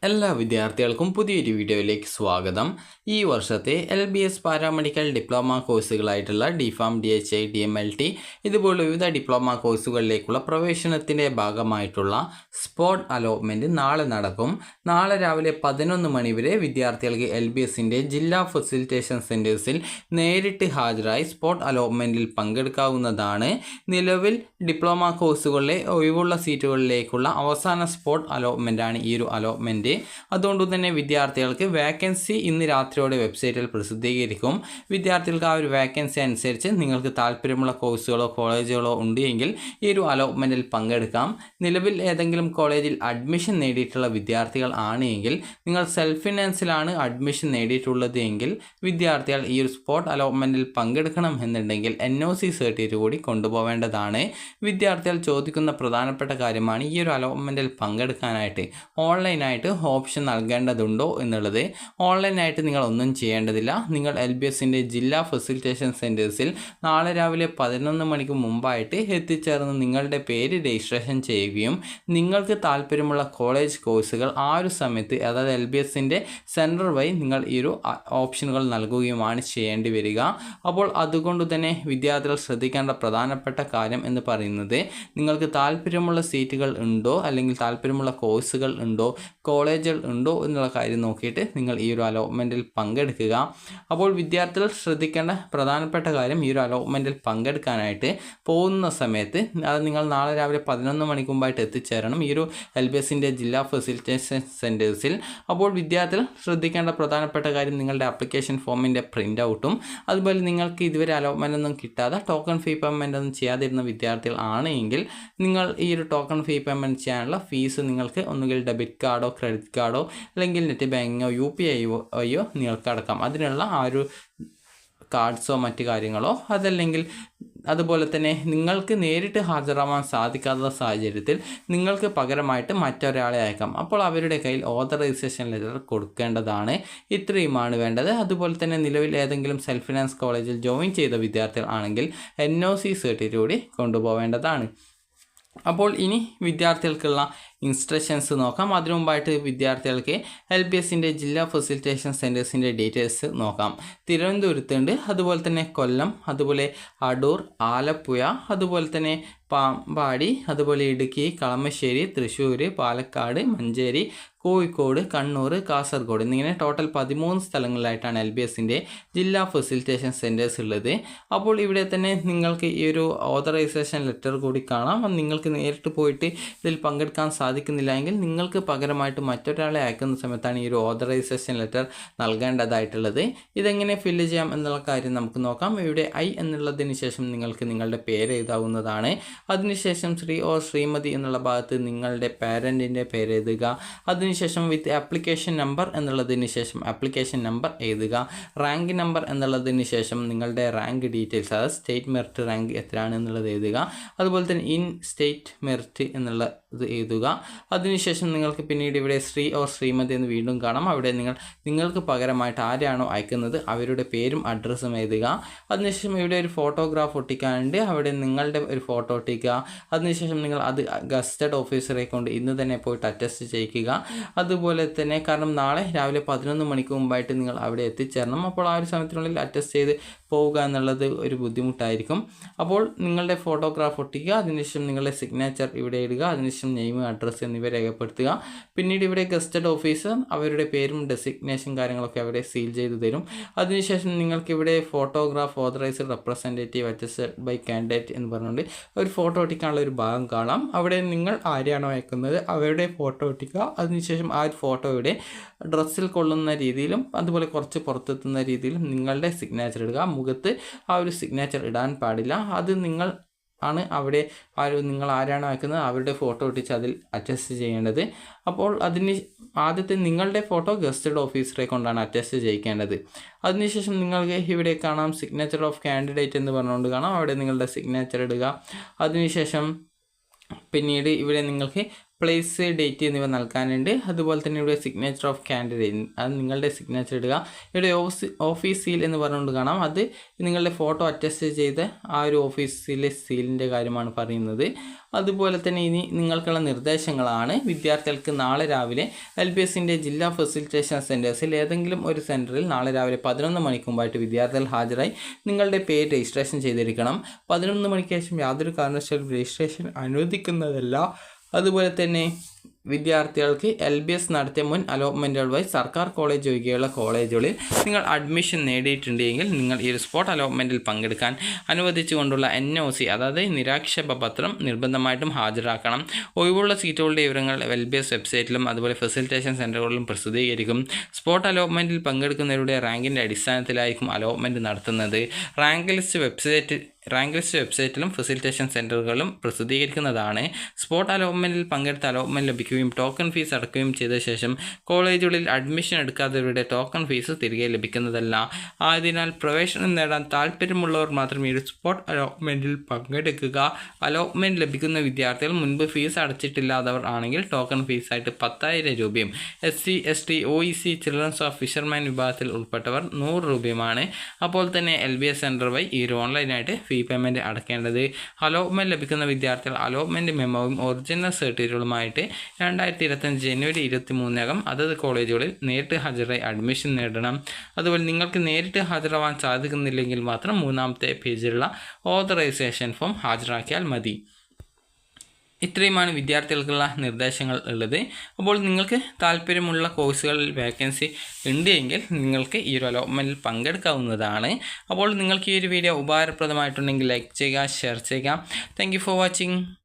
എല്ലാ വിദ്യാർത്ഥികൾക്കും പുതിയൊരു വീഡിയോയിലേക്ക് സ്വാഗതം. ഈ വർഷത്തെ LBS പാരാമെഡിക്കൽ ഡിപ്ലോമ കോഴ്സുകളായിട്ടുള്ള DPharm, DHI, DMLT ഇതുപോലുള്ള വിവിധ ഡിപ്ലോമ കോഴ്സുകളിലേക്കുള്ള പ്രവേശനത്തിൻ്റെ ഭാഗമായിട്ടുള്ള സ്പോട്ട് അലോട്ട്മെൻറ്റ് നാളെ നടക്കും. നാളെ രാവിലെ 11 മണി വരെ വിദ്യാർത്ഥികൾക്ക് LBSൻ്റെ ജില്ലാ ഫെസിലിറ്റേഷൻ സെൻറ്റേഴ്സിൽ നേരിട്ട് ഹാജരായി സ്പോട്ട് അലോട്ട്മെൻറ്റിൽ പങ്കെടുക്കാവുന്നതാണ്. നിലവിൽ ഡിപ്ലോമ കോഴ്സുകളിലെ ഒഴിവുള്ള സീറ്റുകളിലേക്കുള്ള അവസാന സ്പോട്ട് അലോട്ട്മെൻറ്റാണ് ഈ ഒരു അലോട്ട്മെൻറ്റ്. അതുകൊണ്ട് തന്നെ വിദ്യാർത്ഥികൾക്ക് വേക്കൻസി ഇന്ന് രാത്രിയോടെ വെബ്സൈറ്റിൽ പ്രസിദ്ധീകരിക്കും. വിദ്യാർത്ഥികൾക്ക് ആ ഒരു വേക്കൻസി അനുസരിച്ച് നിങ്ങൾക്ക് താല്പര്യമുള്ള കോഴ്സുകളോ കോളേജുകളോ ഉണ്ടെങ്കിൽ ഈ ഒരു അലോട്ട്മെൻറ്റിൽ പങ്കെടുക്കാം. നിലവിൽ ഏതെങ്കിലും കോളേജിൽ അഡ്മിഷൻ നേടിയിട്ടുള്ള വിദ്യാർത്ഥികൾ ആണെങ്കിൽ നിങ്ങൾ സെൽഫ് ഫിനാൻസിലാണ് അഡ്മിഷൻ നേടിയിട്ടുള്ളത് എങ്കിൽ വിദ്യാർത്ഥികൾ ഈ ഒരു സ്പോട്ട് അലോട്ട്മെൻറ്റിൽ പങ്കെടുക്കണം എന്നുണ്ടെങ്കിൽ NOC സർട്ടിഫിക്കറ്റ് കൂടി കൊണ്ടുപോവേണ്ടതാണ്. വിദ്യാർത്ഥികൾ ചോദിക്കുന്ന പ്രധാനപ്പെട്ട കാര്യമാണ് ഈ ഒരു അലോട്ട്മെൻറ്റിൽ പങ്കെടുക്കാനായിട്ട് ഓൺലൈനായിട്ട് ഓപ്ഷൻ നൽകേണ്ടതുണ്ടോ എന്നുള്ളത്. ഓൺലൈനായിട്ട് നിങ്ങൾ ഒന്നും ചെയ്യേണ്ടതില്ല. നിങ്ങൾ LBSൻ്റെ ജില്ലാ ഫെസിലിറ്റേഷൻ സെൻറ്റേഴ്സിൽ നാളെ രാവിലെ 11 മണിക്ക് മുമ്പായിട്ട് എത്തിച്ചേർന്ന് നിങ്ങളുടെ പേര് രജിസ്ട്രേഷൻ ചെയ്യുകയും നിങ്ങൾക്ക് താല്പര്യമുള്ള കോളേജ് കോഴ്സുകൾ ആ ഒരു സമയത്ത് അതായത് LBSൻ്റെ സെൻറ്റർ വഴി നിങ്ങൾ ഈ ഒരു ഓപ്ഷനുകൾ നൽകുകയുമാണ് ചെയ്യേണ്ടി വരിക. അപ്പോൾ അതുകൊണ്ട് തന്നെ വിദ്യാർത്ഥികൾ ശ്രദ്ധിക്കേണ്ട പ്രധാനപ്പെട്ട കാര്യം എന്ന് പറയുന്നത് നിങ്ങൾക്ക് താല്പര്യമുള്ള സീറ്റുകൾ ഉണ്ടോ അല്ലെങ്കിൽ താല്പര്യമുള്ള കോഴ്സുകൾ ഉണ്ടോ കോളേജുകൾ ഉണ്ടോ എന്നുള്ള കാര്യം നോക്കിയിട്ട് നിങ്ങൾ ഈ ഒരു അലോട്ട്മെൻറ്റിൽ പങ്കെടുക്കുക. അപ്പോൾ വിദ്യാർത്ഥികൾ ശ്രദ്ധിക്കേണ്ട പ്രധാനപ്പെട്ട കാര്യം ഈ ഒരു അലോട്ട്മെൻറ്റിൽ പങ്കെടുക്കാനായിട്ട് പോകുന്ന സമയത്ത് അത് നിങ്ങൾ നാളെ രാവിലെ 11 മണിക്ക് മുമ്പായിട്ട് എത്തിച്ചേരണം ഈ ഒരു LBSൻ്റെ ജില്ലാ ഫെസിലിറ്റേഷൻ സെൻറ്റേഴ്സിൽ. അപ്പോൾ വിദ്യാർത്ഥികൾ ശ്രദ്ധിക്കേണ്ട പ്രധാനപ്പെട്ട കാര്യം നിങ്ങളുടെ ആപ്ലിക്കേഷൻ ഫോമിൻ്റെ പ്രിൻ്റ് ഔട്ടും അതുപോലെ നിങ്ങൾക്ക് ഇതുവരെ അലോട്ട്മെൻ്റ് ഒന്നും കിട്ടാതെ ടോക്കൺ ഫീ പേയ്മെൻ്റ് ഒന്നും ചെയ്യാതിരുന്ന വിദ്യാർത്ഥികൾ ആണെങ്കിൽ നിങ്ങൾ ഈ ഒരു ടോക്കൺ ഫീ പേയ്മെൻറ്റ് ചെയ്യാനുള്ള ഫീസ് നിങ്ങൾക്ക് ഒന്നുകിൽ ഡെബിറ്റ് കാർഡോ ക്രെഡിറ്റ് കാർഡോ അല്ലെങ്കിൽ നെറ്റ് ബാങ്കിങ്ങോ UPI വഴിയോ നിങ്ങൾക്ക് അടക്കാം. അതിനുള്ള ആ ഒരു കാർഡ്സോ മറ്റ് കാര്യങ്ങളോ അതല്ലെങ്കിൽ അതുപോലെ തന്നെ നിങ്ങൾക്ക് നേരിട്ട് ഹാജരാവാൻ സാധിക്കാത്ത സാഹചര്യത്തിൽ നിങ്ങൾക്ക് പകരമായിട്ട് മറ്റൊരാളെ അയക്കാം. അപ്പോൾ അവരുടെ കയ്യിൽ ഓതറൈസേഷൻ ലെറ്റർ കൊടുക്കേണ്ടതാണ്. ഇത്രയുമാണ് വേണ്ടത്. അതുപോലെ തന്നെ നിലവിൽ ഏതെങ്കിലും സെൽഫ് ഫിനാൻസ് കോളേജിൽ ജോയിൻ ചെയ്ത വിദ്യാർത്ഥികൾ ആണെങ്കിൽ NOC സർട്ടിഫിക്കറ്റ് കൂടി കൊണ്ടുപോവേണ്ടതാണ്. അപ്പോൾ ഇനി വിദ്യാർത്ഥികൾക്കുള്ള ഇൻസ്ട്രക്ഷൻസ് നോക്കാം. അതിനു മുമ്പായിട്ട് വിദ്യാർത്ഥികൾക്ക് LBSൻ്റെ ജില്ലാ ഫെസിലിറ്റേഷൻ സെൻറ്റേഴ്സിൻ്റെ ഡീറ്റെയിൽസ് നോക്കാം. തിരുവനന്തപുരത്തുണ്ട്, അതുപോലെ തന്നെ കൊല്ലം, അതുപോലെ അടൂർ, ആലപ്പുഴ, അതുപോലെ തന്നെ പാമ്പാടി, അതുപോലെ ഇടുക്കി, കളമശ്ശേരി, തൃശ്ശൂർ, പാലക്കാട്, മഞ്ചേരി, കോഴിക്കോട്, കണ്ണൂർ, കാസർഗോഡ് എന്നിങ്ങനെ ടോട്ടൽ 13 സ്ഥലങ്ങളിലായിട്ടാണ് LBSൻ്റെ ജില്ലാ ഫെസിലിറ്റേഷൻ സെൻറ്റേഴ്സ് ഉള്ളത്. അപ്പോൾ ഇവിടെ തന്നെ നിങ്ങൾക്ക് ഈ ഒരു ഓതറൈസേഷൻ ലെറ്റർ കൂടി കാണാം. നിങ്ങൾക്ക് നേരിട്ട് പോയിട്ട് ഇതിൽ പങ്കെടുക്കാൻ സാധിക്കുന്നില്ല എങ്കിൽ നിങ്ങൾക്ക് പകരമായിട്ട് മറ്റൊരാളെ അയക്കുന്ന സമയത്താണ് ഈ ഒരു ഓതറൈസേഷൻ ലെറ്റർ നൽകേണ്ടതായിട്ടുള്ളത്. ഇതെങ്ങനെ ഫില്ല് ചെയ്യാം എന്നുള്ള കാര്യം നമുക്ക് നോക്കാം. ഇവിടെ I എന്നുള്ളതിന് ശേഷം നിങ്ങൾക്ക് നിങ്ങളുടെ പേര് എഴുതാവുന്നതാണ്. അതിനുശേഷം ശ്രീ ഓർ ശ്രീമതി എന്നുള്ള ഭാഗത്ത് നിങ്ങളുടെ പാരൻറ്റിൻ്റെ പേര് എഴുതുക. അതിനുശേഷം വിത്ത് ആപ്ലിക്കേഷൻ നമ്പർ എന്നുള്ളതിന് ശേഷം ആപ്ലിക്കേഷൻ നമ്പർ എഴുതുക. റാങ്ക് നമ്പർ എന്നുള്ളതിന് ശേഷം നിങ്ങളുടെ റാങ്ക് ഡീറ്റെയിൽസ് അതായത് സ്റ്റേറ്റ് മെറിറ്റ് റാങ്ക് എത്രയാണ് എന്നുള്ളത് എഴുതുക. അതുപോലെ തന്നെ ഇൻ സ്റ്റേറ്റ് മെറിറ്റ് എന്നുള്ളത് എഴുതുക. അതിനുശേഷം നിങ്ങൾക്ക് പിന്നീട് ഇവിടെ ശ്രീ ഓർ ശ്രീമതി എന്ന് വീണ്ടും കാണാം. അവിടെ നിങ്ങൾക്ക് പകരമായിട്ട് ആരെയാണോ അയക്കുന്നത് അവരുടെ പേരും അഡ്രസ്സും എഴുതുക. അതിനുശേഷം ഇവിടെ ഒരു ഫോട്ടോഗ്രാഫ് ഒട്ടിക്കാനുണ്ട്. അവിടെ നിങ്ങളുടെ ഒരു ഫോട്ടോ ഒട്ടിക്കുക. അതിനുശേഷം നിങ്ങൾ അത് ഗസ്റ്റഡ് ഓഫീസറെ കൊണ്ട് ഇന്ന് തന്നെ പോയിട്ട് അറ്റസ്റ്റ് ചെയ്യിക്കുക. അതുപോലെ തന്നെ കാരണം നാളെ രാവിലെ 11 മണിക്ക് മുമ്പായിട്ട് നിങ്ങൾ അവിടെ എത്തിച്ചേരണം. അപ്പോൾ ആ ഒരു സമയത്തിനുള്ളിൽ അറ്റസ്റ്റ് ചെയ്ത് പോവുക എന്നുള്ളത് ഒരു ബുദ്ധിമുട്ടായിരിക്കും. അപ്പോൾ നിങ്ങളുടെ ഫോട്ടോഗ്രാഫ് ഒട്ടിക്കുക. അതിനുശേഷം നിങ്ങളുടെ സിഗ്നേച്ചർ ഇവിടെ ഇടുക. അതിനുശേഷം നെയിം, അഡ്രസ്സ് എന്നിവ രേഖപ്പെടുത്തുക. പിന്നീട് ഇവിടെ ഗസ്റ്റഡ് ഓഫീസർ അവരുടെ പേരും ഡെസിഗ്നേഷൻ കാര്യങ്ങളൊക്കെ അവിടെ സീൽ ചെയ്ത് തരും. അതിനുശേഷം നിങ്ങൾക്കിവിടെ photograph authorised representative attested by candidate എന്ന് പറഞ്ഞുകൊണ്ട് ഒരു ഫോട്ടോ ഒട്ടിക്കാനുള്ള ഒരു ഭാഗം കാണാം. അവിടെ നിങ്ങൾ ആരെയാണോ അയക്കുന്നത് അവരുടെ ഫോട്ടോ ഒട്ടിക്കുക. അതിനുശേഷം ആ ഒരു ഫോട്ടോയുടെ ഡ്രസ്സിൽ കൊള്ളുന്ന രീതിയിലും അതുപോലെ കുറച്ച് പുറത്തെത്തുന്ന രീതിയിലും നിങ്ങളുടെ സിഗ്നേച്ചർ ഇടുക. മുഖത്ത് ആ ഒരു സിഗ്നേച്ചർ ഇടാൻ പാടില്ല. അത് നിങ്ങൾ ആണ് അവിടെ നിങ്ങൾ ആരാണോ അയക്കുന്നത് അവരുടെ ഫോട്ടോ ഒട്ടിച്ച് അതിൽ അറ്റസ്റ്റ് ചെയ്യേണ്ടത്. അപ്പോൾ അതിന് ആദ്യത്തെ നിങ്ങളുടെ ഫോട്ടോ ഗസ്റ്റഡ് ഓഫീസറെ കൊണ്ടാണ് അറ്റസ്റ്റ് ചെയ്യിക്കേണ്ടത്. അതിനുശേഷം നിങ്ങൾക്ക് ഇവിടെ കാണാം സിഗ്നേച്ചർ ഓഫ് കാൻഡിഡേറ്റ് എന്ന് പറഞ്ഞുകൊണ്ട് കാണാം. അവിടെ നിങ്ങളുടെ സിഗ്നേച്ചർ ഇടുക. അതിനുശേഷം പിന്നീട് ഇവിടെ നിങ്ങൾക്ക് പ്ലേസ്, ഡേറ്റ് എന്നിവ നൽകാനുണ്ട്. അതുപോലെ തന്നെ ഇവിടെ സിഗ്നേച്ചർ ഓഫ് കാൻഡിഡേറ്റ്, അത് നിങ്ങളുടെ സിഗ്നേച്ചർ ഇടുക. ഇവിടെ ഓഫീസ് സീൽ എന്ന് പറഞ്ഞുകൊണ്ട് കാണാം, അത് നിങ്ങളുടെ ഫോട്ടോ അറ്റസ്റ്റ് ചെയ്ത ആ ഒരു ഓഫീസിലെ സീലിൻ്റെ കാര്യമാണ് പറയുന്നത്. അതുപോലെ തന്നെ ഇനി നിങ്ങൾക്കുള്ള നിർദ്ദേശങ്ങളാണ്. വിദ്യാർത്ഥികൾക്ക് നാളെ രാവിലെ LBSൻ്റെ ജില്ലാ ഫെസിലിറ്റേഷൻ സെൻറ്റേഴ്സിൽ ഏതെങ്കിലും ഒരു സെൻറ്ററിൽ നാളെ രാവിലെ 11 മണിക്ക് മുമ്പായിട്ട് വിദ്യാർത്ഥികൾ ഹാജരായി നിങ്ങളുടെ പേര് രജിസ്ട്രേഷൻ ചെയ്തിരിക്കണം. 11 മണിക്ക് ശേഷം യാതൊരു കാരണവശാലും രജിസ്ട്രേഷൻ അനുവദിക്കുന്നതല്ല. അതുപോലെ തന്നെ വിദ്യാർത്ഥികൾക്ക് LBS നടത്തിയ മുൻ അലോട്ട്മെൻറ്റുകൾ വഴി സർക്കാർ കോളേജ് ഒഴികെയുള്ള കോളേജുകളിൽ നിങ്ങൾ അഡ്മിഷൻ നേടിയിട്ടുണ്ടെങ്കിൽ നിങ്ങൾ ഈ ഒരു സ്പോട്ട് അലോട്ട്മെൻറ്റിൽ പങ്കെടുക്കാൻ അനുവദിച്ചുകൊണ്ടുള്ള NOC, അതായത് നിരാക്ഷേപ പത്രം നിർബന്ധമായിട്ടും ഹാജരാക്കണം. ഒഴിവുള്ള സീറ്റുകളുടെ വിവരങ്ങൾ LBS വെബ്സൈറ്റിലും അതുപോലെ ഫെസിലിറ്റേഷൻ സെൻറ്ററുകളിലും പ്രസിദ്ധീകരിക്കും. സ്പോട്ട് അലോട്ട്മെൻറ്റിൽ പങ്കെടുക്കുന്നവരുടെ റാങ്കിൻ്റെ അടിസ്ഥാനത്തിലായിരിക്കും അലോട്ട്മെൻറ്റ് നടത്തുന്നത്. റാങ്ക് ലിസ്റ്റ് വെബ്സൈറ്റിലും ഫെസിലിറ്റേഷൻ സെൻറ്ററുകളിലും പ്രസിദ്ധീകരിക്കുന്നതാണ്. സ്പോട്ട് അലോട്ട്മെൻറ്റിൽ പങ്കെടുത്ത അലോട്ട്മെൻറ്റ് ലഭിക്കുകയും ടോക്കൺ ഫീസ് അടക്കുകയും ചെയ്ത ശേഷം കോളേജുകളിൽ അഡ്മിഷൻ എടുക്കാത്തവരുടെ ടോക്കൺ ഫീസ് തിരികെ ലഭിക്കുന്നതല്ല. ആയതിനാൽ പ്രവേശനം നേടാൻ താല്പര്യമുള്ളവർ മാത്രമേ ഈ സ്പോട്ട് അലോട്ട്മെൻറ്റിൽ പങ്കെടുക്കുക. അലോട്ട്മെൻറ്റ് ലഭിക്കുന്ന വിദ്യാർത്ഥികൾ മുൻപ് ഫീസ് അടച്ചിട്ടില്ലാത്തവർ ആണെങ്കിൽ ടോക്കൺ ഫീസായിട്ട് 10,000 രൂപയും SC, ST, OEC, children's of fisherman വിഭാഗത്തിൽ ഉൾപ്പെട്ടവർ 100 രൂപയുമാണ്. അപ്പോൾ തന്നെ LBS സെൻറ്റർ വഴി ഈ ഒരു ഓൺലൈനായിട്ട് ഫീ പേയ്മെൻറ്റ് അടയ്ക്കേണ്ടത്. അലോട്ട്മെൻറ്റ് ലഭിക്കുന്ന വിദ്യാർത്ഥികൾ അലോട്ട്മെൻറ്റ് മെമ്മോയും ഒറിജിനൽ സർട്ടിഫിക്കറ്റുകളുമായിട്ട് 2025 ജനുവരി 23 അതത് കോളേജുകളിൽ നേരിട്ട് ഹാജരായി അഡ്മിഷൻ നേടണം. അതുപോലെ നിങ്ങൾക്ക് നേരിട്ട് ഹാജരാവാൻ സാധിക്കുന്നില്ലെങ്കിൽ മാത്രം 3ാമത്തെ പേജിലുള്ള ഓതറൈസേഷൻ ഫോം ഹാജരാക്കിയാൽ മതി. ഇത്രയുമാണ് വിദ്യാർത്ഥികൾക്കുള്ള നിർദ്ദേശങ്ങൾ ഉള്ളത്. അപ്പോൾ നിങ്ങൾക്ക് താല്പര്യമുള്ള കോഴ്സുകളിൽ വേക്കൻസി ഉണ്ട് എങ്കിൽ നിങ്ങൾക്ക് ഈ ഒരു അലോട്ട്മെൻറ്റിൽ പങ്കെടുക്കാവുന്നതാണ്. അപ്പോൾ നിങ്ങൾക്ക് ഈ ഒരു വീഡിയോ ഉപകാരപ്രദമായിട്ടുണ്ടെങ്കിൽ ലൈക്ക് ചെയ്യുക, ഷെയർ ചെയ്യുക. Thank you for watching.